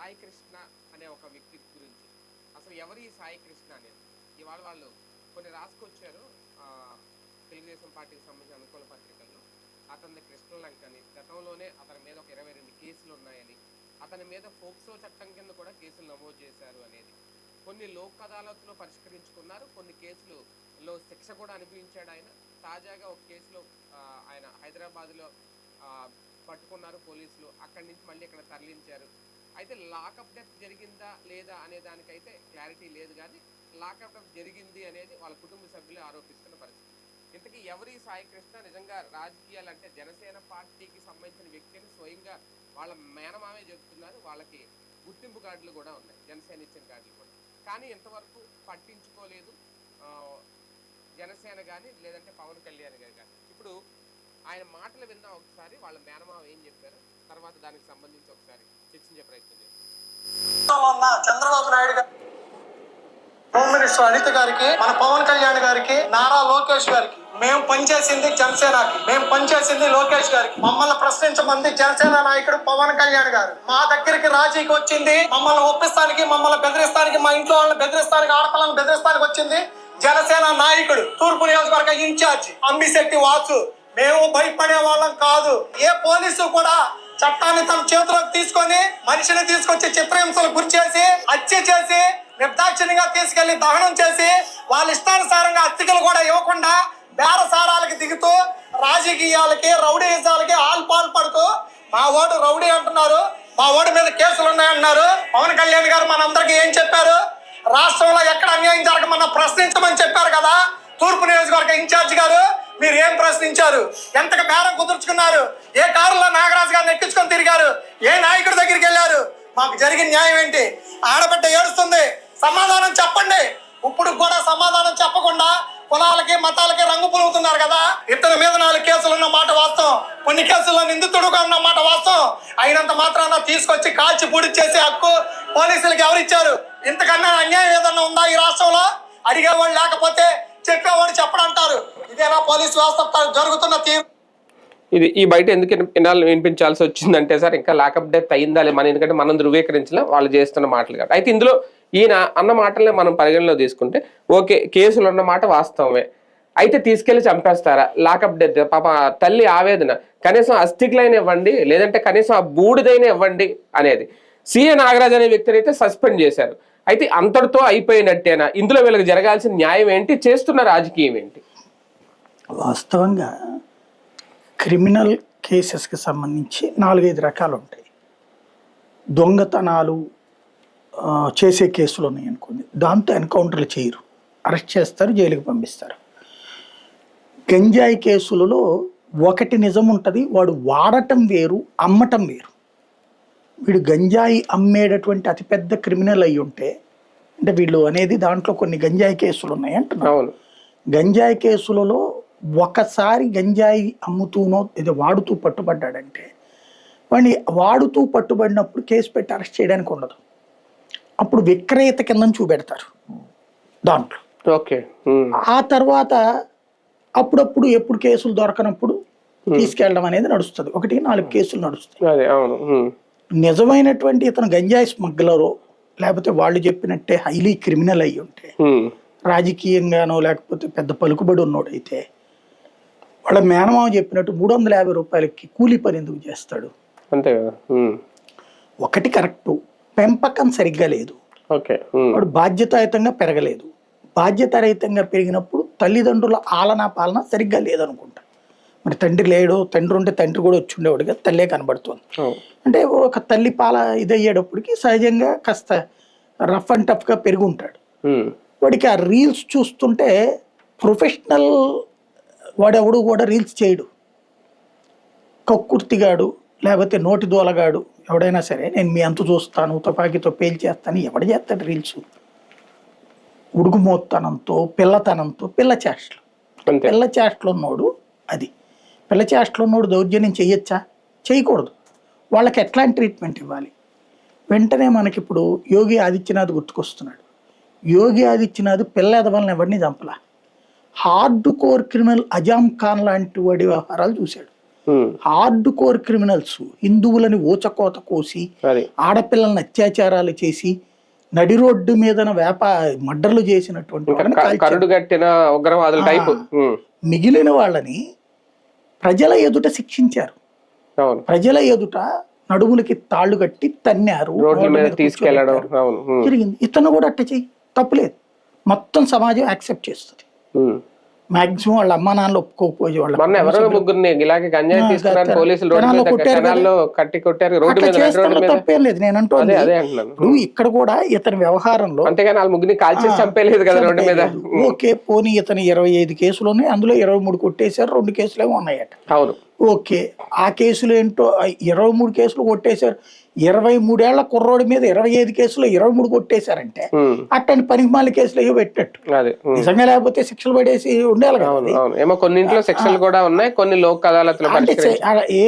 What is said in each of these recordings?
సాయి కృష్ణ అనే ఒక వ్యక్తి గురించి. అసలు ఎవరు ఈ సాయి కృష్ణ అనేది? ఇవాళ వాళ్ళు కొన్ని రాసుకొచ్చారు తెలుగుదేశం పార్టీకి సంబంధించిన అనుకూల పత్రికల్లో. అతని కృష్ణలంక అని, గతంలోనే అతని మీద ఒక 22 కేసులు ఉన్నాయని, అతని మీద ఫోక్సో చట్టం కింద కూడా కేసులు నమోదు చేశారు అనేది. కొన్ని లోక్ అదాలత్లో పరిష్కరించుకున్నారు, కొన్ని కేసులలో శిక్ష కూడా అనుభవించాడు ఆయన. తాజాగా ఒక కేసులో ఆయన హైదరాబాద్లో పట్టుకున్నారు పోలీసులు, అక్కడి నుంచి మళ్ళీ ఇక్కడ తరలించారు. అయితే లాకప్ డెత్ జరిగిందా లేదా అనే దానికైతే క్లారిటీ లేదు, కానీ లాకప్ డెత్ జరిగింది అనేది వాళ్ళ కుటుంబ సభ్యులే ఆరోపిస్తున్న పరిస్థితి. ఇంతకీ ఎవరి సాయి కృష్ణ? నిజంగా రాజకీయాలు అంటే జనసేన పార్టీకి సంబంధించిన వ్యక్తిని స్వయంగా వాళ్ళ మేనమామే చెబుతున్నారు. వాళ్ళకి గుర్తింపు కార్డులు కూడా ఉన్నాయి, జనసేన ఇచ్చిన కార్డులు కూడా. కానీ ఇంతవరకు పట్టించుకోలేదు జనసేన కానీ, లేదంటే పవన్ కళ్యాణ్ గారు కానీ. ఇప్పుడు ఆయన మాటలు విన్నా ఒకసారి, వాళ్ళ మేనమామ ఏం చెప్పారు, తర్వాత దానికి సంబంధించి ఒకసారి చర్చించే ప్రయత్నం చేస్తాం. చంద్రబాబు నాయుడు గారు, హోమ్ మినిస్టర్ అనిత గారికి, మన పవన్ కళ్యాణ్ గారికి, నారా లోకేష్ గారికి, మేము పనిచేసింది జనసేనకి, మేము పనిచేసింది లోకేష్ గారికి. మమ్మల్ని ప్రశ్నించమంది జనసేన నాయకుడు పవన్ కళ్యాణ్ గారు. మా దగ్గరికి రాజీకి వచ్చింది, మమ్మల్ని ఒప్పిస్తానికి, మమ్మల్ని బెదిరిస్తానికి, మా ఇంట్లో వాళ్ళని బెదిరిస్తానికి, ఆడపిల్లలను బెదిరిస్తానికి వచ్చింది జనసేన నాయకుడు, తూర్పు నియోజకవర్గ ఇన్ఛార్జ్ అంబిశెట్టి వాసు. మేము భయపడే వాళ్ళం కాదు. ఏ పోలీసు కూడా చట్టాన్ని తమ చేతిలోకి తీసుకొని మనిషిని తీసుకొచ్చి చిత్రహింసలు గురి చేసి, హత్య చేసి, నిర్దాక్షిణ్యంగా తీసుకెళ్లి దహనం చేసి, వాళ్ళ ఇష్టానుసారంగా అతిథులు కూడా ఇవ్వకుండా బేరసారాలకి దిగుతూ, రాజకీయాలకి, రౌడీజాలకి ఆల్పాలు పడుతూ, మా ఓడు రౌడీ అంటున్నారు, మా ఓడి మీద కేసులు ఉన్నాయంటున్నారు. పవన్ కళ్యాణ్ గారు మనందరికీ ఏం చెప్పారు? రాష్ట్రంలో ఎక్కడ అన్యాయం జరగమన్నా ప్రశ్నించమని చెప్పారు కదా. తూర్పు నియోజకవర్గ ఇన్ఛార్జ్ గారు, మీరు ఏం ప్రశ్నించారు? ఎంతకు బేరం కుదుర్చుకున్నారు? ఏ కారులో నాగరాజు గారిని ఎక్కించుకొని తిరిగారు? ఏ నాయకుడి దగ్గరికి వెళ్ళారు? మాకు జరిగిన న్యాయం ఏంటి? ఆడబిడ్డ ఏడుస్తుంది, సమాధానం చెప్పండి. ఇప్పుడు కూడా సమాధానం చెప్పకుండా కులాలకి, మతాలకి రంగు పులుగుతున్నారు కదా. ఇతని మీద 4 కేసులు ఉన్న మాట వాస్తవం, కొన్ని కేసుల్లో నిందితుడుగా ఉన్న మాట వాస్తవం. అయినంత మాత్రాన తీసుకొచ్చి కాల్చి పూడి చేసే హక్కు పోలీసులకు ఎవరిచ్చారు? ఇంతకన్నా అన్యాయం ఏదన్నా ఉందా ఈ రాష్ట్రంలో? అడిగేవాళ్ళు లేకపోతే చెప్పేవాడు చెప్పడంటారు. ఇదేనా పోలీసు వ్యవస్థ జరుగుతున్న తీరు? ఇది ఈ బయట ఎందుకు వినిపించాల్సి వచ్చిందంటే సార్, ఇంకా లాకప్ డెత్ అయిందా మన, ఎందుకంటే మనం ధృవీకరించలే, వాళ్ళు చేస్తున్న మాటలు కాదు. అయితే ఇందులో ఈయన అన్న మాటలనే మనం పరిగణలో తీసుకుంటే ఓకే, కేసులు ఉన్న మాట వాస్తవమే. అయితే తీసుకెళ్లి చంపేస్తారా? లాకప్ డెత్, పాప తల్లి ఆవేదన, కనీసం అస్థికులైన ఇవ్వండి, లేదంటే కనీసం ఆ బూడిదైనా ఇవ్వండి అనేది. సిఏ నాగరాజ్ అనే వ్యక్తిని అయితే సస్పెండ్ చేశారు. అయితే అంతటితో అయిపోయినట్టేనా? ఇందులో వీళ్ళకి జరగాల్సిన న్యాయం ఏంటి? చేస్తున్న రాజకీయం ఏంటి? వాస్తవంగా క్రిమినల్ కేసెస్కి సంబంధించి 4-5 రకాలు ఉంటాయి. దొంగతనాలు చేసే కేసులు ఉన్నాయి అనుకోండి, దాంతో ఎన్కౌంటర్లు చేయరు, అరెస్ట్ చేస్తారు, జైలుకి పంపిస్తారు. గంజాయి కేసులలో ఒకటి నిజం ఉంటుంది, వాడు వాడటం వేరు, అమ్మటం వేరు. వీడు గంజాయి అమ్మేటటువంటి అతిపెద్ద క్రిమినల్ అయి ఉంటే, అంటే వీళ్ళు అనేది దాంట్లో కొన్ని గంజాయి కేసులు ఉన్నాయి అంటున్నారు. గంజాయి కేసులలో ఒకసారి గంజాయి అమ్ముతూనో ఏదో వాడుతూ పట్టుబడ్డాడంటే, వాడిని వాడుతూ పట్టుబడినప్పుడు కేసు పెట్టి అరెస్ట్ చేయడానికి ఉండదు. అప్పుడు విక్రేత కింద చూపెడతారు దాంట్లో. ఓకే, ఆ తర్వాత అప్పుడప్పుడు ఎప్పుడు కేసులు దొరకనప్పుడు తీసుకెళ్ళడం అనేది నడుస్తుంది. 1-4 కేసులు నడుస్తాయి. నిజమైనటువంటి ఇతను గంజాయి స్మగ్లరో, లేకపోతే వాళ్ళు చెప్పినట్టే హైలీ క్రిమినల్ అయ్యి ఉంటే, రాజకీయంగానో లేకపోతే పెద్ద పలుకుబడి ఉన్నోడైతే, వాళ్ళ మేనమామ చెప్పినట్టు 350 రూపాయలకి కూలీ పని ఎందుకు చేస్తాడు? అంతే కదా. ఒకటి కరెక్టు, పెంపకం సరిగ్గా లేదు, వాడు బాధ్యతాయుతంగా పెరగలేదు. బాధ్యతారహితంగా పెరిగినప్పుడు తల్లిదండ్రుల ఆలనా పాలన సరిగ్గా లేదనుకుంటా. మరి తండ్రి లేడు, తండ్రి ఉంటే తండ్రి కూడా వచ్చి ఉండేవాడుగా, తల్లే కనబడుతుంది. అంటే ఒక తల్లి పాల ఇదయ్యేటప్పటికి సహజంగా కాస్త రఫ్ అండ్ టఫ్గా పెరిగి ఉంటాడు. వాడికి ఆ రీల్స్ చూస్తుంటే ప్రొఫెషనల్ వాడెవడు కూడా రీల్స్ చేయడు. కక్కుర్తిగాడు, లేకపోతే నోటి దోలగాడు ఎవడైనా సరే, నేను మీ అంతు చూస్తాను, తుపాకీతో పేల్చేస్తాను, ఎవడు చేస్తాడు రీల్స్? ఉడుకుమోత్తనంతో, పిల్లతనంతో, పిల్ల చేష్టలు ఉన్నోడు. అది పిల్ల చేష్టలు ఉన్నోడు దౌర్జన్యం చెయ్యొచ్చా? చేయకూడదు. వాళ్ళకి ఎట్లాంటి ట్రీట్మెంట్ ఇవ్వాలి? వెంటనే మనకిప్పుడు యోగి ఆదిత్యనాథ్ గుర్తుకొస్తున్నాడు. యోగి ఆదిత్యనాథ్ పిల్ల ఎదవల్ని ఎవరిని చంపలా. Hard core criminal Azam Khan లాంటి వాడి వ్యవహారాలు చూశాడు. హార్డ్ కోర్ క్రిమినల్స్, హిందువులని ఊచకోత కోసి ఆడపిల్లల్ని అత్యాచారాలు చేసి నడి రోడ్డు మీద మర్డర్లు చేసినటువంటి మిగిలిన వాళ్ళని ప్రజల ఎదుట శిక్షించారు. ప్రజల ఎదుట నడుములకి తాళ్లు కట్టి తన్నారు, జరిగింది. ఇతను కూడా అట్ట చెయ్యి, తప్పులేదు. మొత్తం సమాజం యాక్సెప్ట్ చేస్తుంది. మాక్సిమం వాళ్ళ అమ్మా నాన్నలు ఒప్పుకోకపోయే వాళ్ళు తప్పేం లేదు. నేను అంటున్నాను ఇప్పుడు ఇక్కడ కూడా ఇతని వ్యవహారంలో ఓకే పోనీ ఇతను 25 కేసులు ఉన్నాయి, అందులో 23 కొట్టేశారు, 2 కేసులేమో ఉన్నాయట. ఓకే ఆ కేసులు ఏంటో 23 కేసులు కొట్టేశారు. 23 ఏళ్ల కుర్రోడి మీద 25 కేసులు 23 కొట్టేశారంటే అట్టని పనికిమాల కేసులు అయ్యో పెట్టినట్టు. నిజంగా లేకపోతే శిక్షలు పడేసి ఉండాలి కదా. ఏ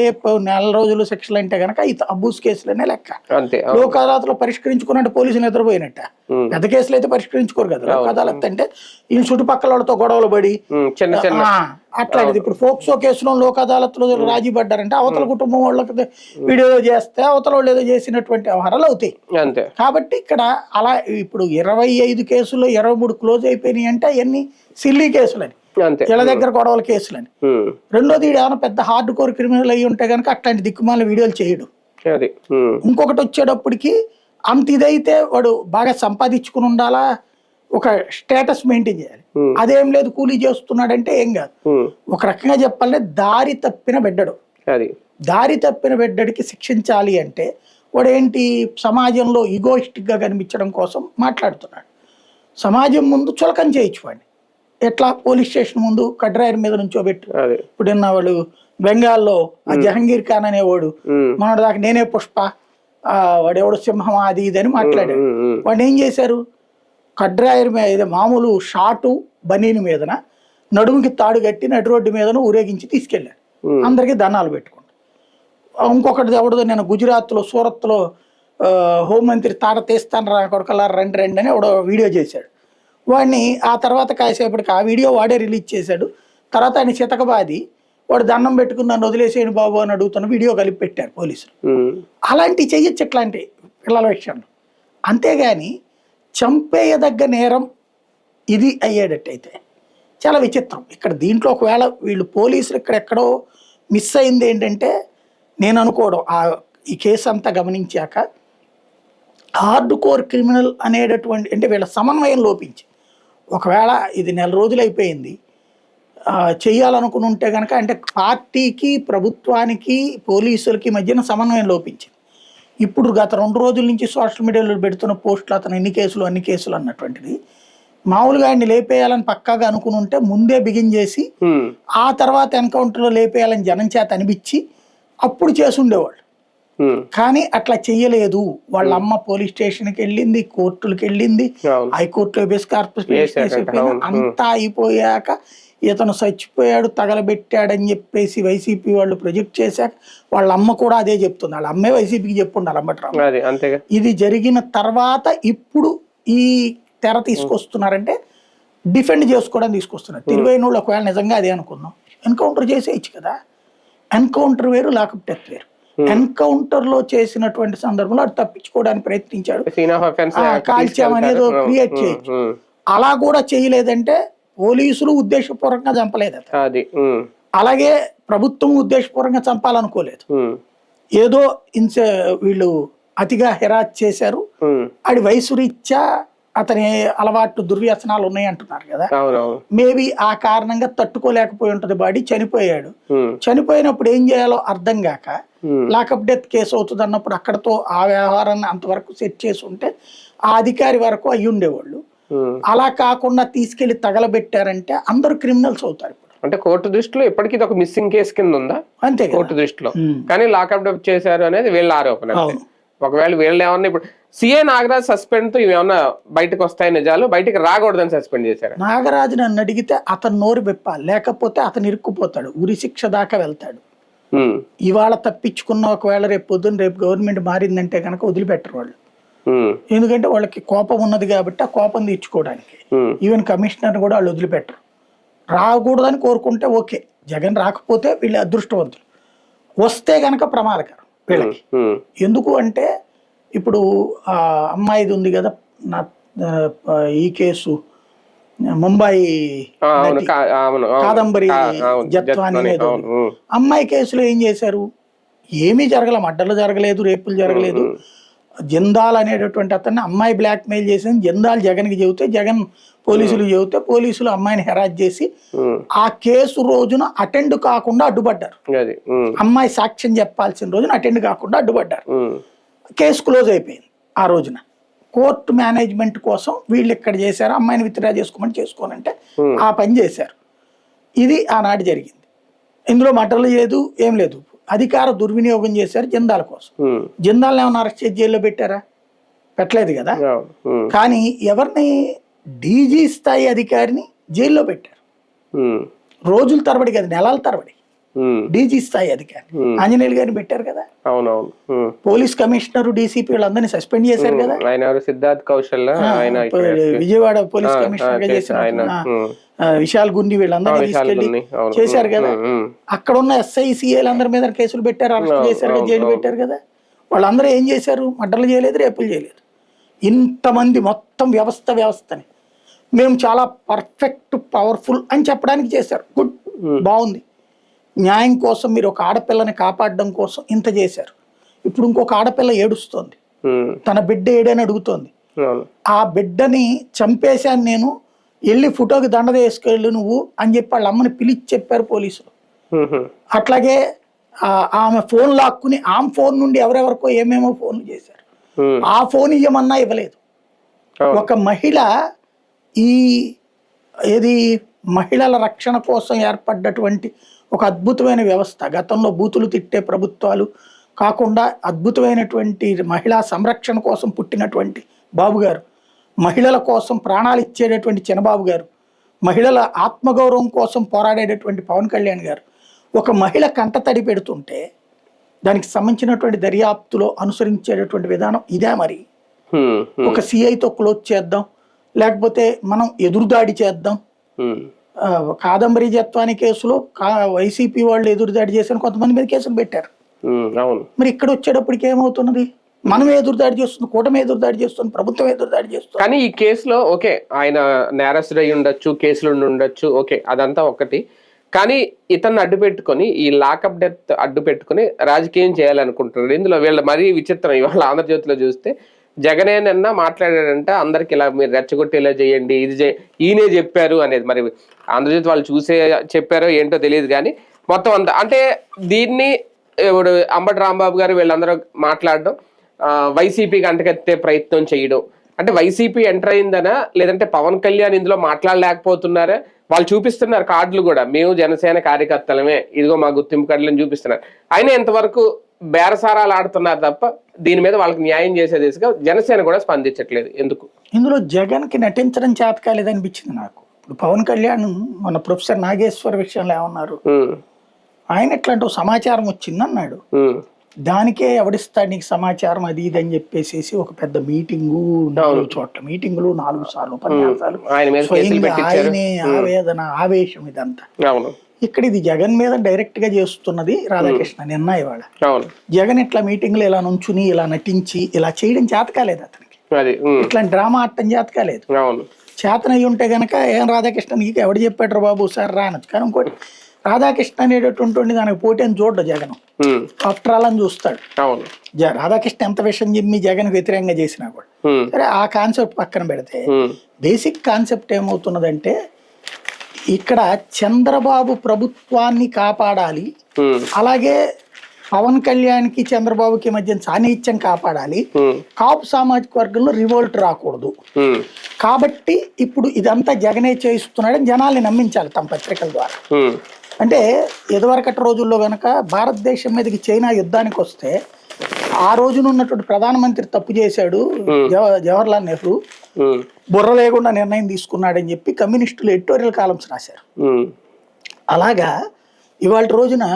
నెల రోజులు శిక్షలు అంటే కనుక అబూస్ కేసులనే లెక్క. లోక్ అదాలత్ లో పరిష్కరించుకున్నట్టు పోలీసులు నిద్రపోయినట్ట. పెద్ద కేసులు అయితే పరిష్కరించుకోరు కదా. లోక్ అదాలత్ అంటే ఈ చుట్టుపక్కల వాళ్ళతో గొడవలు పడి అట్లాంటిది. ఇప్పుడు ఫోక్సో కేసులో లోక్ అదాలత్ లో రాజీ పడ్డారంటే అవతల కుటుంబం వాళ్ళకి వీడియో చేస్తే అవతల వాళ్ళు ఏదో చేసినటువంటి వ్యవహారాలు అవుతాయి. కాబట్టి ఇక్కడ అలా ఇప్పుడు 25 కేసుల్లో 23 క్లోజ్ అయిపోయినాయి అంటే అవన్నీ సిల్లీ కేసులని, వీళ్ళ దగ్గర గొడవల కేసులని. రెండోది ఏమైనా పెద్ద హార్డ్ కోర్ క్రిమినల్ అయ్యి ఉంటే కనుక అట్లాంటి దిక్కుమాల వీడియోలు చేయడు. ఇంకొకటి వచ్చేటప్పటికి అంత ఇదైతే వాడు బాగా సంపాదించుకుని ఉండాలా, ఒక స్టేటస్ మెయింటైన్ చేయాలి. అదేం లేదు, కూలీ చేస్తున్నాడంటే ఏం కాదు. ఒక రకంగా చెప్పాలంటే దారి తప్పిన బిడ్డడు, దారి తప్పిన బిడ్డడికి శిక్షించాలి అంటే వాడు ఏంటి సమాజంలో ఈగోయిస్టిక్ గా కనిపించడం కోసం మాట్లాడుతున్నాడు. సమాజం ముందు చులకం చేయొచ్చు వాడిని. ఎట్లా పోలీస్ స్టేషన్ ముందు కడ్రాయర్ మీద నుంచోబెట్టు. ఇప్పుడు వాడు బెంగాల్లో ఆ జహంగీర్ ఖాన్ అనేవాడు మన దాకా నేనే పుష్ప, వాడెవడు సింహం అది ఇది అని మాట్లాడాడు. వాడిని ఏం చేశారు, కడ్రాయర్ మీద మామూలు షార్టు బనీని మీదన నడుముకి తాడు కట్టి నడి రోడ్డు మీదన ఊరేగించి తీసుకెళ్ళాడు. అందరికీ దండాలు పెట్టుకుంటాడు. ఇంకొకటి ఎవడదో నేను గుజరాత్లో సూరత్లో హోంమంత్రి తాట తీస్తాను రా కొడుకల్లా రండి రండి అని ఎవడో వీడియో చేశాడు. వాడిని ఆ తర్వాత కాసేపటికి ఆ వీడియో వాడే రిలీజ్ చేశాడు. తర్వాత ఆయన చితకబాది వాడు దండం పెట్టుకుని నన్ను వదిలేసేయండి బాబు అని అడుగుతున్న వీడియో కలిపి పెట్టారు పోలీసులు. అలాంటివి చెయ్యొచ్చు ఇట్లాంటి పిల్లల విషయంలో. అంతేగాని చంపేయదగ్గ నేరం ఇది అయ్యేటట్టయితే చాలా విచిత్రం. ఇక్కడ దీంట్లో ఒకవేళ వీళ్ళు పోలీసులు ఇక్కడ ఎక్కడో మిస్ అయింది ఏంటంటే, నేను అనుకోవడం ఈ కేసు అంతా గమనించాక హార్డ్ కోర్ క్రిమినల్ అనేటటువంటి అంటే వీళ్ళ సమన్వయం లోపించి, ఒకవేళ ఇది నెల రోజులు అయిపోయింది చెయ్యాలనుకుని ఉంటే కనుక అంటే పార్టీకి ప్రభుత్వానికి పోలీసులకి మధ్యన సమన్వయం లోపించింది. ఇప్పుడు గత 2 రోజుల నుంచి సోషల్ మీడియాలో పెడుతున్న పోస్టులు అతను అన్ని కేసులు అన్నటువంటిది మామూలుగా ఆయన్ని లేపేయాలని పక్కాగా అనుకుని ఉంటే ముందే బిగిన్ చేసి ఆ తర్వాత ఎన్కౌంటర్లో లేపేయాలని జనం చేత అనిపించి అప్పుడు చేసుండేవాళ్ళు. కానీ అట్లా చెయ్యలేదు. వాళ్ళ అమ్మ పోలీస్ స్టేషన్కి వెళ్ళింది, కోర్టులకు వెళ్ళింది, హైకోర్టులో బేస్ కార్పొరేషన్ అంతా అయిపోయాక ఇతను చచ్చిపోయాడు తగలబెట్టాడని చెప్పేసి వైసీపీ వాళ్ళు ప్రొజెక్ట్ చేశాక వాళ్ళ అమ్మ కూడా అదే చెప్తుంది. వాళ్ళ అమ్మే వైసీపీకి చెప్పుండాలి అంబట్రావు. ఇది జరిగిన తర్వాత ఇప్పుడు ఈ తెర తీసుకొస్తున్నారంటే డిఫెండ్ చేసుకోవడం తీసుకొస్తున్నారు. తిరువైన వాళ్ళు ఒకవేళ నిజంగా అదే అనుకుందాం, ఎన్కౌంటర్ చేసేయచ్చు కదా. ఎన్కౌంటర్ వేరు, లాకప్ డెత్ వేరు. ఎన్కౌంటర్ లో చేసినటువంటి సందర్భంలో అది తప్పించుకోవడానికి ప్రయత్నించాడు, కాల్చామనేదో క్రియేట్ చేయొచ్చు. అలా కూడా చేయలేదంటే పోలీసులు ఉద్దేశపూర్వకంగా చంపలేదు అది. అలాగే ప్రభుత్వం ఉద్దేశపూర్వకంగా చంపాలనుకోలేదు. ఏదో వీళ్ళు అతిగా హెరాస్ చేశారు. అది వయసు రీత్యా అతని అలవాటు దుర్వ్యసనాలు ఉన్నాయి అంటున్నారు కదా. మేబీ ఆ కారణంగా తట్టుకోలేకపోయి ఉంటది బాడీ, చనిపోయాడు. చనిపోయినప్పుడు ఏం చేయాలో అర్థం కాక లాకప్ డెత్ కేసు అవుతుంది అన్నప్పుడు అక్కడతో ఆ వ్యవహారాన్ని అంతవరకు సెట్ చేసి ఉంటే ఆ అధికారి వరకు అయ్యి ఉండేవాళ్ళు. అలా కాకుండా తీసుకెళ్లి తగలబెట్టారంటే అందరూ క్రిమినల్స్ అవుతారు. అంటే కోర్టు దృష్టిలో ఇప్పటికీ ఒక మిస్సింగ్ కేసు కింద ఉందా? అంతే కోర్టు దృష్టిలో. కానీ లాకప్ డెత్ చేశారు అనేది వీళ్ళ ఆరోపణ. ఒకవేళ వీళ్ళు ఏమన్నా ఇప్పుడు సిఏ నాగరాజ్ సస్పెండ్ తో ఇవేమన్నా బయటకు వస్తాయి నిజాలు, బయటకు రాకూడదని సస్పెండ్ చేశారు. నాగరాజు నన్ను అడిగితే అతను నోరు విప్పాలి, లేకపోతే అతను ఇరుక్కుపోతాడు, ఉరి శిక్ష దాకా వెళ్తాడు. ఇవాళ తప్పించుకున్న ఒకవేళ రేపు పొద్దున్న రేపు గవర్నమెంట్ మారిందంటే కనుక వదిలిపెట్టరు వాళ్ళు. ఎందుకంటే వాళ్ళకి కోపం ఉన్నది కాబట్టి ఆ కోపం తీర్చుకోవడానికి ఈవెన్ కమిషనర్ కూడా వాళ్ళు వదిలిపెట్టరు. రాకూడదని కోరుకుంటే ఓకే, జగన్ రాకపోతే వీళ్ళు అదృష్టవంతులు. వస్తే గనక ప్రమాదకరం వీళ్ళకి. ఎందుకు అంటే ఇప్పుడు ఆ అమ్మాయిది ఉంది కదా నా ఈ కేసు ముంబై కాదంబరి జత్వాని అనేది, అమ్మాయి కేసులో ఏం చేశారు, ఏమీ జరగలే, మర్డర్లు జరగలేదు, రేపులు జరగలేదు. జిందాల్ అనేటటువంటి అతన్ని అమ్మాయి బ్లాక్ మెయిల్ చేసింది. జిందాల్ జగన్కి చెబితే, జగన్ పోలీసులు చెబితే పోలీసులు అమ్మాయిని హెరాస్ చేసి ఆ కేసు రోజున అటెండ్ కాకుండా అడ్డుపడ్డారు. అమ్మాయి సాక్ష్యం చెప్పాల్సిన రోజున అటెండ్ కాకుండా అడ్డుపడ్డారు. కేసు క్లోజ్ అయిపోయింది. ఆ రోజున కోర్టు మేనేజ్మెంట్ కోసం వీళ్ళు ఇక్కడ చేశారు, అమ్మాయిని విత్డ్రా చేసుకోమని చేసుకోనంటే ఆ పని చేశారు. ఇది ఆనాడు జరిగింది. ఇందులో మటర్లు లేదు, ఏం లేదు, అధికార దుర్వినియోగం చేశారు జిందాల్ కోసం. జిందాల్ని ఏమైనా అరెస్ట్ చేసి జైల్లో పెట్టారా? పెట్టలేదు కదా. కానీ ఎవరిని, డీజీ స్థాయి అధికారిని జైల్లో పెట్టారు. రోజుల తరబడి కదా, నెలల తరబడి. డీజీ స్థాయి అధికారి ఆంజనేయులు గారిని పెట్టారు కదా. పోలీస్ కమిషనర్, డీసీపీ వాళ్ళందరినీ సస్పెండ్ చేశారు కదా. సిద్ధార్థ్ కౌశల్ విజయవాడ పోలీస్ కమిషనర్ గా చేసిన విశాల్ గుండి వీళ్ళందరినీ తీసుకెళ్లి చేశారు కదా. అక్కడ ఉన్న SICAలందరి మీద కేసులు పెట్టారు, అరెస్ట్ చేశారు కదా, జైలు పెట్టారు కదా. వాళ్ళందరూ ఏం చేశారు? మర్డర్లు చేయలేదు, రేపులు చేయలేదు. ఇంతమంది మొత్తం వ్యవస్థని మేము చాలా పర్ఫెక్ట్, పవర్ఫుల్ అని చెప్పడానికి చేశారు. గుడ్, బాగుంది. న్యాయం కోసం మీరు ఒక ఆడపిల్లని కాపాడడం కోసం ఇంత చేశారు. ఇప్పుడు ఇంకొక ఆడపిల్ల ఏడుస్తోంది, తన బిడ్డ ఏడని అడుగుతోంది. ఆ బిడ్డని చంపేశాను నేను, వెళ్ళి ఫోటోకి దండ వేసుకెళ్ళు నువ్వు అని చెప్పి వాళ్ళ అమ్మని పిలిచి చెప్పారు పోలీసులు. అట్లాగే ఆమె ఫోన్ లాక్కుని ఆమె ఫోన్ నుండి ఎవరెవరికో ఏమేమో ఫోన్లు చేశారు. ఆ ఫోన్ ఇవ్వమన్నా ఇవ్వలేదు. ఒక మహిళ ఏది మహిళల రక్షణ కోసం ఏర్పడ్డటువంటి ఒక అద్భుతమైన వ్యవస్థ. గతంలో బూతులు తిట్టే ప్రభుత్వాలు కాకుండా అద్భుతమైనటువంటి మహిళా సంరక్షణ కోసం పుట్టినటువంటి బాబు గారు, మహిళల కోసం ప్రాణాలు ఇచ్చేటటువంటి చిన్నబాబు గారు, మహిళల ఆత్మగౌరవం కోసం పోరాడేటటువంటి పవన్ కళ్యాణ్ గారు, ఒక మహిళ కంటతడి పెడుతుంటే దానికి సంబంధించినటువంటి దర్యాప్తులో అనుసరించేటటువంటి విధానం ఇదే. మరి ఒక సిఐతో క్లోజ్ చేద్దాం, లేకపోతే మనం ఎదురుదాడి చేద్దాం. కాదంబరి జత్వాని కేసులో వైసీపీ వాళ్ళు ఎదురుదాడి చేశారు, కొంతమంది మీద కేసులు పెట్టారు. మరి ఇక్కడ వచ్చేటప్పటికి ఏమవుతున్నది? మనం ఎదురుదాడి చేస్తుంది, కూటమి ఎదురుదాడి చేస్తుంది, ప్రభుత్వం ఎదురుదాడి చేస్తుంది. కానీ ఈ కేసులో ఓకే, ఆయన నేరస్తుడు అయి ఉండొచ్చు, కేసులు ఉండొచ్చు, ఓకే, అదంతా ఒకటి. కానీ ఇతన్ని అడ్డు పెట్టుకొని, ఈ లాకప్ డెత్ అడ్డు పెట్టుకుని రాజకీయం చేయాలనుకుంటున్నారు. ఇందులో వీళ్ళ మరీ విచిత్రం. ఇవాళ ఆంధ్రజ్యోతిలో చూస్తే జగనేనన్నా మాట్లాడాడంటే అందరికి ఇలా మీరు రెచ్చగొట్టేలా చేయండి, ఈయనే చెప్పారు అనేది. మరి ఆంధ్రజ్యోతి వాళ్ళు చూసే చెప్పారో ఏంటో తెలియదు. కానీ మొత్తం అంతా అంటే దీన్ని ఇప్పుడు అంబటి రాంబాబు గారు వీళ్ళందరూ మాట్లాడడం, వైసీపీకి అంటకెత్తే ప్రయత్నం చేయడం, అంటే వైసీపీ ఎంటర్ అయిందనా, లేదంటే పవన్ కళ్యాణ్ ఇందులో మాట్లాడలేకపోతున్నారా? వాళ్ళు చూపిస్తున్నారు కార్డులు కూడా, మేము జనసేన కార్యకర్తలమే, ఇదిగో మా గుర్తింపు కార్డులను చూపిస్తున్నారు. అయినా ఇంతవరకు బేరసారాలు ఆడుతున్నారు తప్ప దీని మీద వాళ్ళకి న్యాయం చేసే దిశగా జనసేన కూడా స్పందించట్లేదు. ఎందుకు? ఇందులో జగన్ కి నటించడం చేత కాలేదనిపించింది నాకు. ఇప్పుడు పవన్ కళ్యాణ్ మన ప్రొఫెసర్ నాగేశ్వర్ విషయంలో ఏమన్నారు, ఆయన ఎట్లాంటి సమాచారం వచ్చింది అన్నాడు. దానికే ఎవడిస్తాడు నీకు సమాచారం, అది ఇది అని చెప్పేసి ఒక పెద్ద మీటింగు, 4 చోట్ల మీటింగులు, 4 సార్లు ఉపన్యాసాలు, ఆయనే ఆవేదన, ఆవేశం, ఇదంతా. ఇక్కడ ఇది జగన్ మీద డైరెక్ట్ గా చేస్తున్నది రాధాకృష్ణ. నిన్న ఇవాళ జగన్ ఇట్లా మీటింగ్లు ఇలా నుంచుని ఇలా నటించి ఇలా చేయడం చేత కాలేదు అతనికి. ఇట్లాంటి డ్రామా ఆడటం చేత కాలేదు. చేతనయ్యి ఉంటే గనక ఏం రాధాకృష్ణ నీకు ఎవడు చెప్పాడు బాబు సార్ రానొచ్చు. కానీ ఇంకోటి, రాధాకృష్ణ అనేటటువంటి దానికి పోటీ అని చూడడు జగన్, ఆఫ్టర్ ఆల్ అని చూస్తాడు. రాధాకృష్ణ ఎంత విషయం చెప్పి జగన్ వ్యతిరేకంగా చేసినా కూడా సరే, ఆ కాన్సెప్ట్ పక్కన పెడితే బేసిక్ కాన్సెప్ట్ ఏమవుతున్నదంటే, ఇక్కడ చంద్రబాబు ప్రభుత్వాన్ని కాపాడాలి, అలాగే పవన్ కళ్యాణ్ కి చంద్రబాబుకి మధ్య సాన్నిహిత్యం కాపాడాలి, కాపు సామాజిక వర్గంలో రివోల్ట్ రాకూడదు. కాబట్టి ఇప్పుడు ఇదంతా జగనే చేయిస్తున్నాడని జనాల్ని నమ్మించాలి తమ పత్రికల ద్వారా. అంటే ఇదివరకటి రోజుల్లో గనక భారతదేశం మీదకి చైనా యుద్ధానికి వస్తే ఆ రోజున ఉన్నటువంటి ప్రధానమంత్రి తప్పు చేశాడు, జవహర్లాల్ నెహ్రూ బుర్ర లేకుండా నిర్ణయం తీసుకున్నాడని చెప్పి కమ్యూనిస్టులు ఎడిటోరియల్ కాలమ్స్ రాశారు. అలాగా ఇవాళ రోజున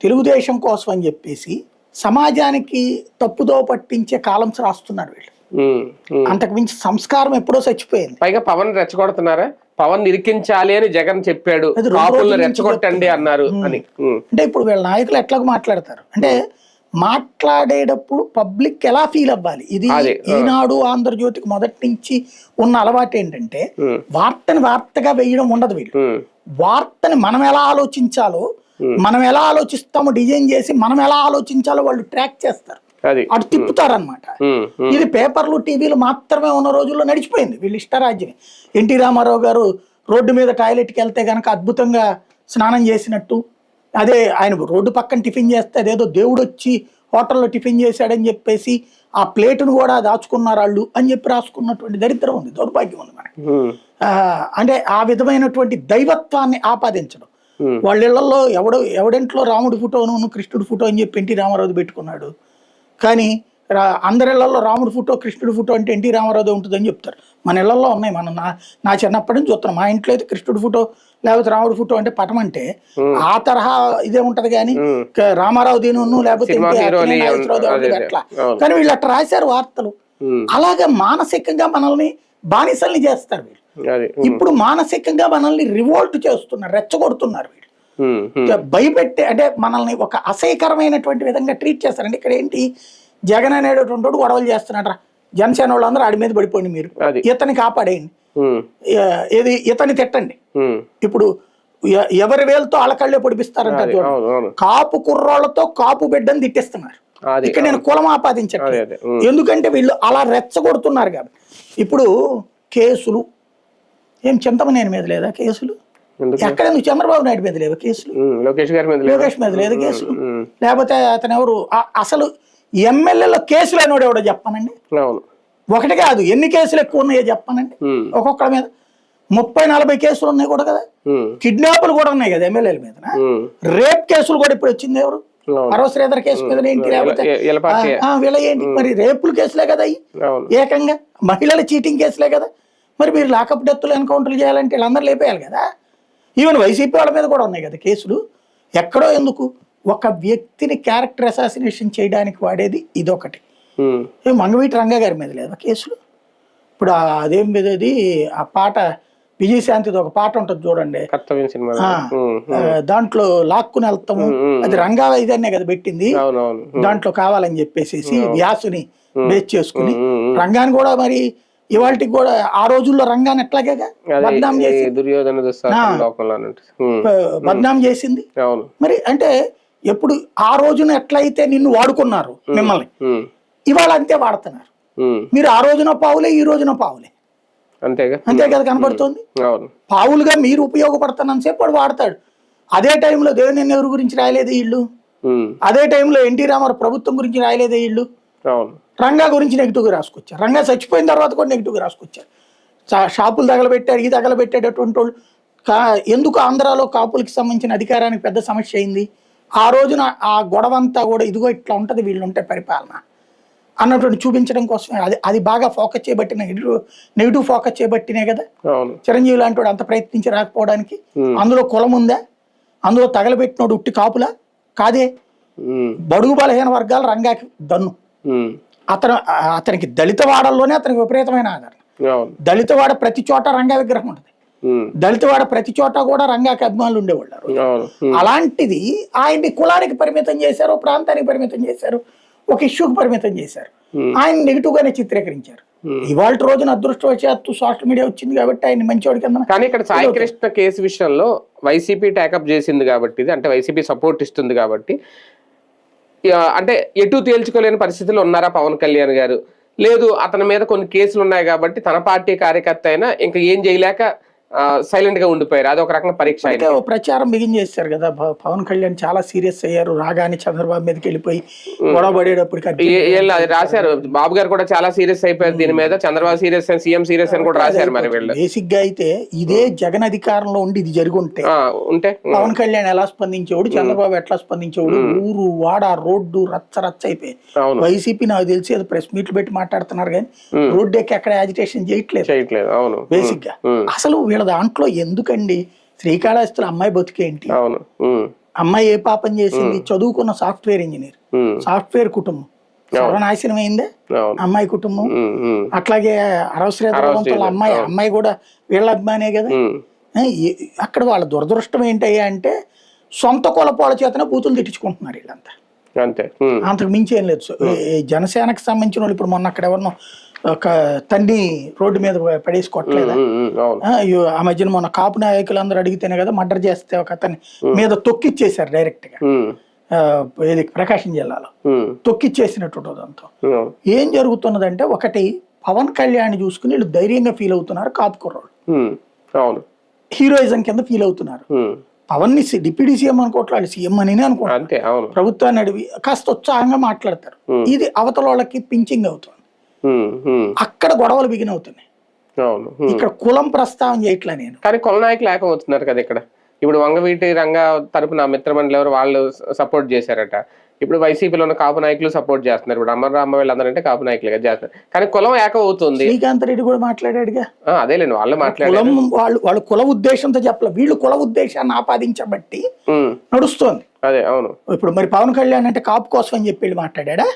తెలుగుదేశం కోసం అని చెప్పేసి సమాజానికి తప్పుదో పట్టించే కాలమ్స్ రాస్తున్నారు వీళ్ళు. అంతకు మించి సంస్కారం ఎప్పుడో చచ్చిపోయింది. పైగా పవన్ రెచ్చగొడుతున్నారా? పవన్ నిరికించాలి అని జగన్ చెప్పాడు, అది రెండు కాపులను రోజుల నుంచి రెచ్చగొట్టండి అన్నారు అని. అంటే ఇప్పుడు వీళ్ళ నాయకులు ఎట్లాగో మాట్లాడతారు అంటే మాట్లాడేటప్పుడు పబ్లిక్ ఎలా ఫీల్ అవ్వాలి. ఇది ఈనాడు ఆంధ్రజ్యోతికి మొదటి నుంచి ఉన్న అలవాటు ఏంటంటే వార్తని వార్తగా వేయడం ఉండదు. వీళ్ళు వార్తని మనం ఎలా ఆలోచించాలో, మనం ఎలా ఆలోచిస్తామో డిజైన్ చేసి మనం ఎలా ఆలోచించాలో వాళ్ళు ట్రాక్ చేస్తారు, అటు తిప్పుతారనమాట. ఇది పేపర్లు టీవీలు మాత్రమే ఉన్న రోజుల్లో నడిచిపోయింది వీళ్ళు ఇష్టరాజ్యం. ఎన్టీ రామారావు గారు రోడ్డు మీద టాయిలెట్కి వెళ్తే గనక అద్భుతంగా స్నానం చేసినట్టు, అదే ఆయన రోడ్డు పక్కన టిఫిన్ చేస్తే అదేదో దేవుడు వచ్చి హోటల్లో టిఫిన్ చేశాడని చెప్పేసి ఆ ప్లేటును కూడా దాచుకున్నారు వాళ్ళు అని చెప్పి రాసుకున్నటువంటి దరిద్రం ఉంది, దౌర్భాగ్యం ఉంది మనకి. అంటే ఆ విధమైనటువంటి దైవత్వాన్ని ఆపాదించడం. వాళ్ళ ఇళ్లలో ఎవడింట్లో రాముడి ఫోటోను కృష్ణుడి ఫోటో అని చెప్పి ఎన్టీ రామారావు పెట్టుకున్నాడు, కానీ అందరిళ్లలో రాముడి ఫోటో కృష్ణుడి ఫోటో అంటే ఎన్టీ రామారావు ఉంటుందని చెప్తారు. మన ఇళ్లలో ఉన్నాయి, మనం నా చిన్నప్పటి నుంచి చూస్తున్నాం. మా ఇంట్లో అయితే కృష్ణుడి ఫోటో లేకపోతే రాముడి ఫోటో అంటే పటం అంటే ఆ తరహా ఇదే ఉంటది, కానీ రామారావు దీని లేకపోతే అట్లా. కానీ వీళ్ళు అట్లా రాశారు వార్తలు. అలాగే మానసికంగా మనల్ని బానిసల్ని చేస్తారు వీళ్ళు. ఇప్పుడు మానసికంగా మనల్ని రివోల్ట్ చేస్తున్నారు, రెచ్చగొడుతున్నారు వీళ్ళు. భయపెట్టే అంటే మనల్ని ఒక అసహ్యకరమైనటువంటి విధంగా ట్రీట్ చేస్తారండి. ఇక్కడ ఏంటి, జగన్ అనేటటువంటి గొడవలు చేస్తున్నాడు, జనసేన వాళ్ళందరూ ఆడి మీద పడిపోయింది, మీరు ఇతని కాపాడేయండి, ఏది ఇతని తిట్టండి. ఇప్పుడు ఎవరి వేలతో అలకళ్ళే పొడిపిస్తారంట చూడండి. కాపు కుర్రోళ్లతో కాపు బిడ్డని తిట్టిస్తున్నారు. ఇక్కడ నేను కులం ఆపాదించట్లేదు, ఎందుకంటే వీళ్ళు అలా రెచ్చగొడుతున్నారు కాబట్టి. ఇప్పుడు కేసులు ఏం చింతమనేని మీద లేదా కేసులు, ఎక్కడ చంద్రబాబు నాయుడు మీద లేవు కేసులు, లోకేష్ మీద లేదు కేసులు, లేకపోతే అతను ఎవరు అసలు ఎమ్మెల్యేలో కేసులు అయినోడు ఎవడో చెప్పానండి. ఒకటి కాదు, ఎన్ని కేసులు ఎక్కువ ఉన్నాయో చెప్పానండి. ఒక్కొక్కరి మీద 30-40 కేసులు ఉన్నాయి కూడా కదా. కిడ్నాపులు కూడా ఉన్నాయి కదా ఎమ్మెల్యేల మీద. రేప్ కేసులు కూడా ఇప్పుడు వచ్చింది ఎవరు, పర్వశ్రీధర్ కేసు మీద ఏంటి, లేకపోతే వీళ్ళ ఏంటి మరి రేపుల కేసులే కదా అయ్యి, ఏకంగా మహిళల చీటింగ్ కేసులే కదా. మరి మీరు లాకప్ డెత్తులు ఎన్కౌంటర్లు చేయాలంటే వీళ్ళందరూ లేపేయాలి కదా. ఈవెన్ వైసీపీ వాళ్ళ మీద కూడా ఉన్నాయి కదా కేసులు. ఎక్కడో ఎందుకు, ఒక వ్యక్తిని క్యారెక్టర్ అసాసినేషన్ చేయడానికి వాడేది ఇదొకటి. మంగవీటి రంగా గారి మీద లేదా కేసులు. ఇప్పుడు అదేం మీద ఆ పాట విజయశాంతిది ఒక పాట ఉంటుంది చూడండి, దాంట్లో లాక్కుని వెళ్తాము, అది రంగా ఇదన్నే కదా పెట్టింది, దాంట్లో కావాలని చెప్పేసి వ్యాసుని బేస్ చేసుకుని రంగాన్ని కూడా మరి ఇవాళకి కూడా ఆ రోజుల్లో రంగాన్ని ఎట్లాగే బద్నాం చేసి బద్నాం చేసింది. మరి అంటే ఎప్పుడు ఆ రోజున ఎట్లయితే నిన్ను వాడుకున్నారు మిమ్మల్ని, ఇవాళ అంతే వాడుతున్నారు. మీరు ఆ రోజున పావులే, ఈ రోజున పావులే, అంతే కదా కనబడుతుంది. పావులుగా మీరు ఉపయోగపడుతున్నంత సేపు వాడు వాడతాడు. అదే టైంలో దేవినేని నెహ్రూ గురించి రాయలేదే ఇళ్ళు, అదే టైంలో ఎన్టీ రామారావు ప్రభుత్వం గురించి రాయలేదే ఇళ్ళు, రంగా గురించి నెగిటివ్గా రాసుకొచ్చారు. రంగా చచ్చిపోయిన తర్వాత కూడా నెగిటివ్గా రాసుకొచ్చారు. షాపులు తగలబెట్టారు, ఇది తగలబెట్టేటటువంటి వాళ్ళు. ఎందుకు ఆంధ్రాలో కాపులకి సంబంధించిన అధికారానికి పెద్ద సమస్య అయింది. ఆ రోజున ఆ గొడవంతా కూడా ఇదిగో ఇట్లా ఉంటుంది, వీళ్ళు ఉంటే పరిపాలన అన్నటువంటి చూపించడం కోసమే. అది బాగా ఫోకస్ చేయబట్టి నెగిటివ్ ఫోకస్ చేయబట్టినే కదా చిరంజీవి లాంటి వాడు అంత ప్రయత్నించి రాకపోవడానికి. అందులో కులం ఉందా, అందులో తగలబెట్టినోడు ఉట్టి కాపులా కాదే. బడుగు బలహీన వర్గాలు రంగాకి దన్ను. అతనికి దళిత వాడల్లోనే అతనికి విపరీతమైన ఆదరణ. దళితవాడ ప్రతి చోట రంగా విగ్రహం ఉంటుంది, దళితవాడ ప్రతి చోట కూడా రంగాకి అభిమానులు ఉండేవాళ్ళు. అలాంటిది ఆయన్ని కులానికి పరిమితం చేశారు, ప్రాంతానికి పరిమితం చేశారు, ఒక ఇష్యూకి పరిమితం చేశారు. ఆయన నెగిటివ్ గానే చిత్రీకరించారు. ఇవాళ రోజున అదృష్టవశాత్తు సోషల్ మీడియా వచ్చింది కాబట్టి ఆయన మంచివాడి కింద. కానీ ఇక్కడ సాయి కృష్ణ కేసు విషయంలో వైసీపీ ట్యాకప్ చేసింది కాబట్టి, అంటే వైసీపీ సపోర్ట్ ఇస్తుంది కాబట్టి, అంటే ఎటు తేల్చుకోలేని పరిస్థితుల్లో ఉన్నారా పవన్ కళ్యాణ్ గారు? లేదు, అతని మీద కొన్ని కేసులు ఉన్నాయి కాబట్టి తన పార్టీ కార్యకర్త అయినా ఇంకా ఏం చేయలేక సైలెంట్ గా ఉండిపోయారు. అది ఒక రకంగా పరీక్ష. అయితే ప్రచారం బిగిన్ చేశారు కదా, పవన్ కళ్యాణ్ చాలా సీరియస్ అయ్యారు. రాగానే చంద్రబాబు మీదకి వెళ్ళిపోయి గొడవ పడేటప్పుడు రాశారు. బాబు గారు కూడా చాలా సీరియస్ అయిపోయారు దీని మీద. చంద్రబాబు సీరియస్ అని, సీఎం సీరియస్ అని కూడా రాశారు. మరి వీళ్ళు బేసిక్ గా అయితే ఇదే జగన్ అధికారంలో ఉండి ఇది జరిగి ఉంటే పవన్ కళ్యాణ్ ఎలా స్పందించేవాడు, చంద్రబాబు ఎట్లా స్పందించేవాడు, ఊరు వాడ రోడ్డు రచ్చ అయిపోయి. వైసీపీ నాకు తెలిసి అది ప్రెస్ మీట్లు పెట్టి మాట్లాడుతున్నారు కానీ రోడ్డు ఎక్కి ఎక్కడ యాజిటేషన్ చేయట్లేదు బేసిక్ గా. అసలు వీళ్ళ దాంట్లో ఎందుకండి శ్రీకాళహస్తిలో అమ్మాయి బతికేంటి, అమ్మాయి ఏ పాపం చేసింది, చదువుకున్న సాఫ్ట్వేర్ ఇంజనీర్, సాఫ్ట్వేర్ కుటుంబం, సర్వనాశనం అయిందే అవును. అమ్మాయి కుటుంబం. అట్లాగే అరవశ్రీ అమ్మాయి కూడా వీళ్ళ అభిమానే కదా. అక్కడ వాళ్ళ దురదృష్టం ఏంటయ్యా అంటే సొంత కులపాల చేతనే బూతులు తిట్టించుకుంటున్నారు వీళ్ళంతా, అంతే. అంతకు మించి ఏం లేదు. జనసేనకు సంబంధించిన వాళ్ళు ఇప్పుడు మొన్న అక్కడ ఎవరినో ఒక తన్ని రోడ్డు మీద పడేసి కొట్టలేదా? ఆ మధ్యన మొన్న కాపు నాయకులందరూ అడిగితేనే కదా మర్డర్ చేస్తే ఒక అతన్ని మీద తొక్కిచ్చేశారు డైరెక్ట్ గా. ప్రకాశం జిల్లాలో తొక్కిచ్చేసినట్టు దాంతో ఏం జరుగుతున్నదంటే, ఒకటి పవన్ కళ్యాణ్ చూసుకుని వీళ్ళు ధైర్యంగా ఫీల్ అవుతున్నారు, కాపు కుర్రోళ్ళు హీరోయిజం కింద ఫీల్ అవుతున్నారు. పవన్ ని డిప్యూటీ సీఎం అనుకోవట్లేదు, వాళ్ళు సీఎం అని అనుకుంటారు. ప్రభుత్వాన్ని అడిగి కాస్త ఉత్సాహంగా మాట్లాడతారు. ఇది అవతల వాళ్ళకి పించింగ్ అవుతుంది, అక్కడ గొడవలు బిగిన్ అవుతున్నాయి. ఇక్కడ కులం ప్రస్తావన చేయట్లే నేను. కానీ కుల నాయకులు ఏకమవుతున్నారు కదా ఇక్కడ. ఇప్పుడు వంగవీటి రంగా తరపున మిత్రమండలి ఎవరు వాళ్ళు సపోర్ట్ చేశారట. ఇప్పుడు వైసీపీలో ఉన్న కాపు నాయకులు సపోర్ట్ చేస్తున్నారు. ఇప్పుడు అమర్రామ వీళ్ళందరంటే కాపు నాయకులుగా చేస్తున్నారు. కానీ కులం ఏకం అవుతుంది. శ్రీకాంత్ రెడ్డి కూడా మాట్లాడాడుగా. అదేలేండి, వాళ్ళు మాట్లాడారు. వాళ్ళు కుల ఉద్దేశంతో చెప్పలే, వీళ్ళు కుల ఉద్దేశాన్ని ఆపాదించబట్టి నడుస్తోంది. అదే అవును. ఇప్పుడు మరి పవన్ కళ్యాణ్ అంటే కాపు కోసం అని చెప్పి మాట్లాడా?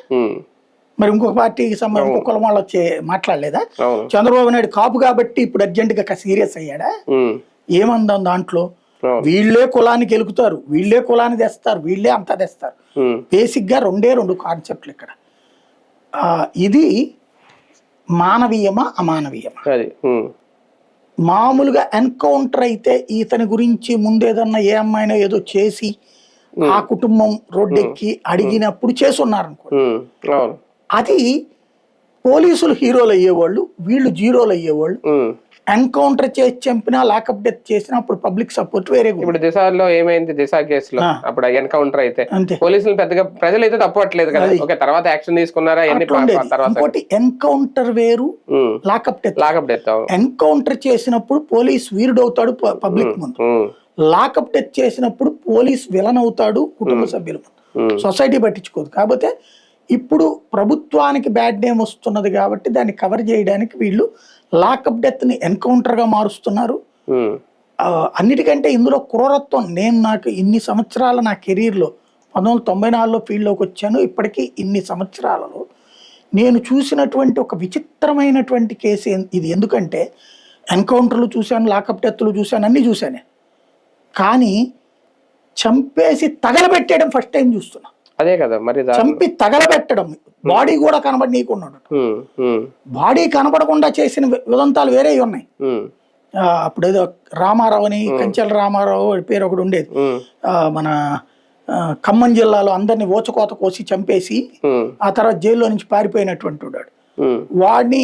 మరి ఇంకొక పార్టీకి సంబంధించి ఇంకొక కులం వాళ్ళు వచ్చి మాట్లాడలేదా? చంద్రబాబు నాయుడు కాపు కాబట్టి ఇప్పుడు అర్జెంట్ గా సీరియస్ అయ్యాడా? ఏమందాం దాంట్లో? వీళ్ళే కులానికి ఎలుకుతారు, వీళ్ళే కులాన్ని తెస్తారు, వీళ్ళే అంతా తెస్తారు. బేసిక్ గా రెండు కాన్సెప్ట్లు ఇక్కడ. ఇది మానవీయమా అమానవీయమా? మామూలుగా ఎన్కౌంటర్ అయితే ఇతని గురించి ముందేదన్నా ఏ అమ్మాయినో ఏదో చేసి ఆ కుటుంబం రోడ్డెక్కి అడిగినప్పుడు చేసున్నారు అనుకో, అది పోలీసులు హీరోలు అయ్యేవాళ్ళు, వీళ్ళు జీరోలు అయ్యేవాళ్ళు. ఎన్కౌంటర్ చేసి చంపినా లాకప్ డెత్ చేసినా అప్పుడు పబ్లిక్ సపోర్ట్ వేరే. ఇప్పుడు దిశలో ఏమైంది, దిశ కేసులో అప్పుడు ఎన్కౌంటర్ అయితే పోలీసులు పెద్దగా ప్రజలు అయితే తప్పట్లేదు కదా. ఓకే, తర్వాత యాక్షన్ తీసుకున్నారా? ఇంకోటి ఎన్కౌంటర్ వేరు, లాకప్ డెత్. ఎన్కౌంటర్ చేసినప్పుడు పోలీస్ వీరుడు అవుతాడు పబ్లిక్ ముందు, లాకప్ డెత్ చేసినప్పుడు పోలీస్ విలన్ అవుతాడు కుటుంబ సభ్యుల ముందు. సొసైటీ పట్టించుకోదు. కాకపోతే ఇప్పుడు ప్రభుత్వానికి బ్యాడ్ నేమ్ వస్తున్నది కాబట్టి దాన్ని కవర్ చేయడానికి వీళ్ళు లాకప్ డెత్ ని ఎన్కౌంటర్ గా మారుస్తున్నారు. అన్నిటికంటే ఇందులో క్రూరత్వం, నాకు ఇన్ని సంవత్సరాల నా కెరీర్ లో 1994లో ఫీల్డ్లోకి వచ్చాను, ఇప్పటికీ ఇన్ని సంవత్సరాలలో నేను చూసినటువంటి ఒక విచిత్రమైనటువంటి కేసు ఇది. ఎందుకంటే ఎన్కౌంటర్లు చూశాను, లాకప్ డెత్లు చూశాను, అన్ని చూశాను. కానీ చంపేసి తగలబెట్టేయడం ఫస్ట్ టైం చూస్తున్నా. అదే కదా మరి, చంపి తగలబెట్టడం, బాడీ కూడా కనబడనీయకుండా, బాడీ కనబడకుండా చేసిన ఉదంతాలు వేరే ఉన్నాయి. అప్పుడు ఏదో రామారావు అని, కంచెల రామారావు పేరు ఒకటి ఉండేది, మన ఖమ్మం జిల్లాలో అందరినీ ఓచకోత కోసి చంపేసి ఆ తర్వాత జైల్లో నుంచి పారిపోయినటువంటి వాడు. వాడిని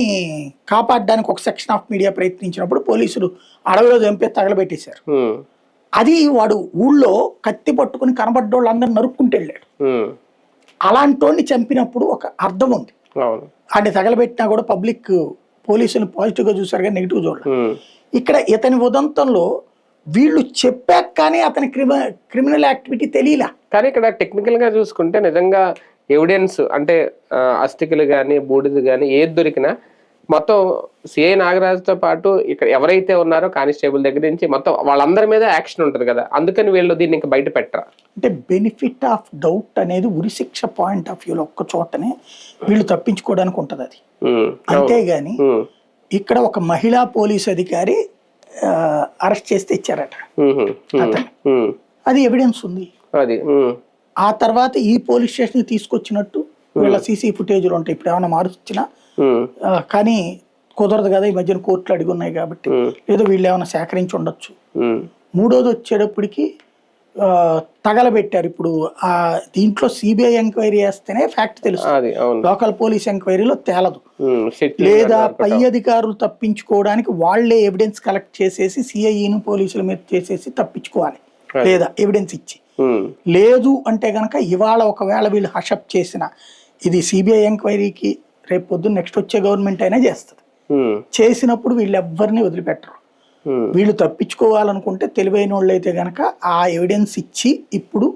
కాపాడడానికి ఒక సెక్షన్ ఆఫ్ మీడియా ప్రయత్నించినప్పుడు పోలీసులు అడవిలో చంపేసి తగలబెట్టేశారు. అది వాడు ఊళ్ళో కత్తి పట్టుకుని కనబడ్డోళ్ళు అందరిని నరుక్కుంటూ వెళ్ళాడు. అలాంటి వాడిని చంపినప్పుడు ఒక అర్థం ఉంది. వాడిని తగలబెట్టినా కూడా పబ్లిక్ పోలీసులు పాజిటివ్ గా చూసారు కానీ నెగిటివ్ చూడాలి. ఇక్కడ ఇతని ఉదంతంలో వీళ్ళు చెప్పాక కానీ అతని క్రిమినల్ యాక్టివిటీ తెలియలా. కానీ ఇక్కడ టెక్నికల్ గా చూసుకుంటే నిజంగా ఎవిడెన్స్ అంటే అస్థికలు కానీ బూడిద కానీ ఏది దొరికినా మొత్తం సిఐ నాగరాజుతో పాటు ఇక్కడ ఎవరైతే ఉన్నారో కానిస్టేబుల్ దగ్గర నుంచి మొత్తం వాళ్ళందరి మీద యాక్షన్ ఉంటుంది కదా, అందుకని వీళ్ళు దీన్ని ఇంకా బయట పెట్టరా? అంటే బెనిఫిట్ ఆఫ్ డౌట్ అనేది ఉరిశిక్ష పాయింట్ ఆఫ్ వ్యూలో ఒక్క చోటనే వీళ్ళు తప్పించుకోవడానికి ఉంటది అది. అంతేగాని ఇక్కడ ఒక మహిళా పోలీస్ అధికారి అరెస్ట్ చేస్తే ఇచ్చారట అతను, అది ఎవిడెన్స్ ఉంది. ఆ తర్వాత ఈ పోలీస్ స్టేషన్ తీసుకొచ్చినట్టు వీళ్ళ సీసీ ఫుటేజ్లు ఉంటాయి. ఇప్పుడు ఏమైనా మార్చినా కానీ కుదరదు కదా, ఈ మధ్యన కోర్టులు అడిగి ఉన్నాయి కాబట్టి, ఏదో వీళ్ళు ఏమైనా సేకరించి ఉండొచ్చు. మూడోది వచ్చేటప్పటికి తగలబెట్టారు. ఇప్పుడు ఆ దీంట్లో సిబిఐ ఎంక్వైరీ చేస్తేనే ఫ్యాక్ట్ తెలుస్తుంది, లోకల్ పోలీస్ ఎంక్వైరీలో తేలదు. లేదా పై అధికారులు తప్పించుకోవడానికి వాళ్లే ఎవిడెన్స్ కలెక్ట్ చేసేసి సిఐఈను పోలీసుల మీద చేసేసి తప్పించుకోవాలి, లేదా ఎవిడెన్స్ ఇచ్చి. లేదు అంటే గనక ఇవాళ ఒకవేళ వీళ్ళు హషప్ చేసిన ఇది సిబిఐ ఎంక్వైరీకి రేపు పొద్దున్న నెక్స్ట్ వచ్చే గవర్నమెంట్ అయినా చేస్తుంది. చేసినప్పుడు వీళ్ళు ఎవ్వరిని వదిలిపెట్టరు. వీళ్ళు తప్పించుకోవాలనుకుంటే తెలివైన వాళ్ళు అయితే గనక ఆ ఎవిడెన్స్ ఇచ్చి ఇప్పుడు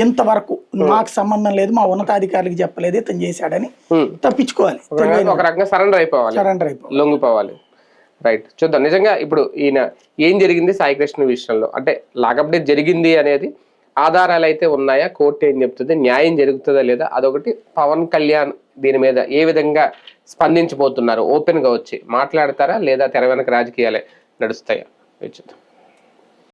ఇంతవరకు మాకు సంబంధం లేదు, మా ఉన్నతాధికారులకు చెప్పలేదు ఇతను చేశాడని తప్పించుకోవాలి, సరెండర్ అయిపోవాలి, లొంగిపోవాలి. రైట్, చూద్దాం. నిజంగా ఇప్పుడు ఈయన ఏం జరిగింది సాయి కృష్ణ విషయంలో, అంటే లాకప్ డెత్ జరిగింది అనేది ఆధారాలు అయితే ఉన్నాయా, కోర్టు ఏం చెప్తుంది, న్యాయం జరుగుతుందా లేదా, అదొకటి. పవన్ కళ్యాణ్ దీని మీద ఏ విధంగా స్పందించబోతున్నారు, ఓపెన్ గా వచ్చి మాట్లాడతారా లేదా తెర వెనక రాజకీయాలే నడుస్తాయా?